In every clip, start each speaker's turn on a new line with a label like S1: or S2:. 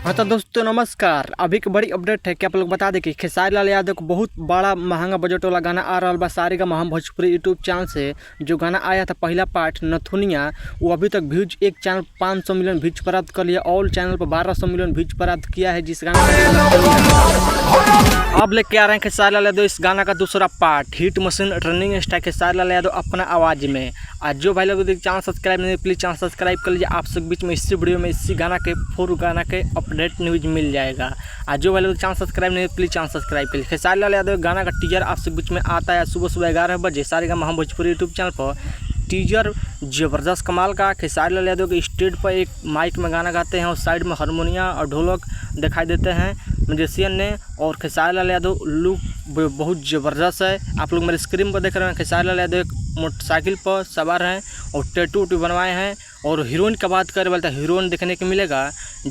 S1: हाँ तो दोस्तों नमस्कार। अभी की बड़ी अपडेट है कि आप लोग बता दें कि खेसारी लाल यादव को बहुत बड़ा महंगा बजट वाला गाना आ रहा है सारेगामा हम भोजपुरी यूट्यूब चैनल से। जो गाना आया था पहला पार्ट नथुनिया, वो अभी तक व्यूज एक चैनल 500 मिलियन व्यूज प्राप्त कर लिया, ऑल चैनल पर 1200 मिलियन व्यूज प्राप्त किया है। जिस गाना अब लेके आ रहे हैं खेसारी लाल यादव इस गाना का दूसरा part hit machine running star Khesari Lal Yadav अपना आवाज़ में। आज जो भाई लोग चैनल सब्सक्राइब नहीं प्लीज़ चैनल सब्सक्राइब कर लीजिए। आप सब बीच में इसी वीडियो में इसी गाना के फुल गाना के अपडेट न्यूज मिल जाएगा। आज जो भाई लोग चैनल सब्सक्राइब नहीं प्लीज़ चैनल सब्सक्राइब कर लीजिए। खेसारी लाल यादव गाना का टीजर आप सब बीच में आता है सुबह 11 बजे सारेगामा हम भोजपुरी यूट्यूब चैनल पर। टीजर ज़बरदस्त कमाल का। खेसारी लाल यादव के स्टेज पर एक माइक में गाना गाते हैं और साइड में हारमोनिया और ढोलक दिखाई देते हैं म्यूजिशियन ने। और खेसारी लाल यादव लुक बहुत ज़बरदस्त है। आप लोग मेरे स्क्रीन पर देख रहे हैं खेसारी लाल यादव एक मोटरसाइकिल पर सवार हैं और टैटू बनवाए हैं। और हीरोइन का बात करें बोलते हीरोइन देखने को मिलेगा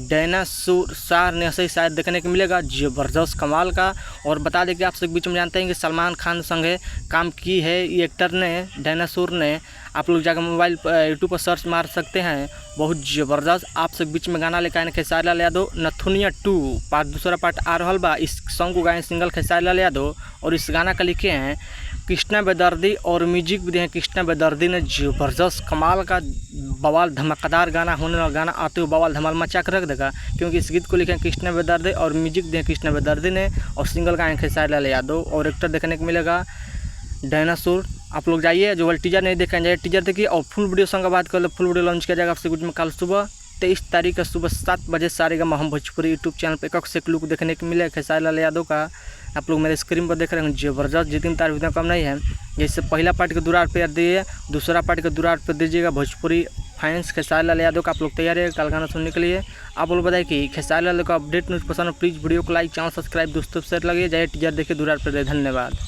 S1: डायनासोर ने ऐसे ही शायद देखने को मिलेगा ज़बरदस्त कमाल का। और बता दें कि आप सब बीच में जानते हैं कि सलमान खान संगे काम की है ये एक्टर ने डायनासोर ने। आप लोग जाकर मोबाइल यूट्यूब पर सर्च मार सकते हैं, बहुत ज़बरदस्त। आप सब बीच में गाना लेकर आए खेसारी लाल यादव नथुनिया 2 पार्ट दूसरा पार्ट आ रहा बा। इस सॉन्ग को गाए सिंगल खेसारी लाल यादव और इस गाना का लिखे हैं कृष्णा बेदर्दी और म्यूजिक भी दिए हैं कृष्णा बेदर्दी ने। ज़बरदस्त कमाल का बवाल धमाकेदार गाना होने वाला, गाना आते हुए बवाल धमाल मचा कर रख देगा क्योंकि इस गीत को लिखे हैं कृष्णा बेदर्दी और म्यूजिक दिए कृष्णा बेदर्दी ने। और सिंगल गाए खेसारी लाल यादव और एक्टर देखने को मिलेगा डायनासोर। आप लोग जाइए जो वाला टीजर नहीं देखें जाइए टीजर देखिए। और फुल वीडियो सॉन्ग का बात कर लो फुल वीडियो लॉन्च किया जाएगा आपसे कुछ में कल सुबह 23 तारीख का सुबह 7 बजे सारेगामा हम भोजपुरी यूट्यूब चैनल पर एक से एक लुक देखने को मिलेगा खेसारी लाल यादव का। आप लोग मेरे स्क्रीन पर देख रहे हैं ज़बरदस्त। जितनी तारीफ उतना कम नहीं है। जैसे पहला पार्ट के दुरार पर दिए दूसरा पार्ट के दुरार पर दीजिएगा भोजपुरी फैंस खेसारी लाल यादव का। आप लोग तैयार है कल गाना सुनने के लिए। आप लोग बताइए कि खेसारी लाल का अपडेट न्यूज़ पसंद हो प्लीज़ वीडियो को लाइक चैनल सब्सक्राइब दोस्तों शेयर लगिए। जाइए टीजर देखिए दुरार पर। धन्यवाद।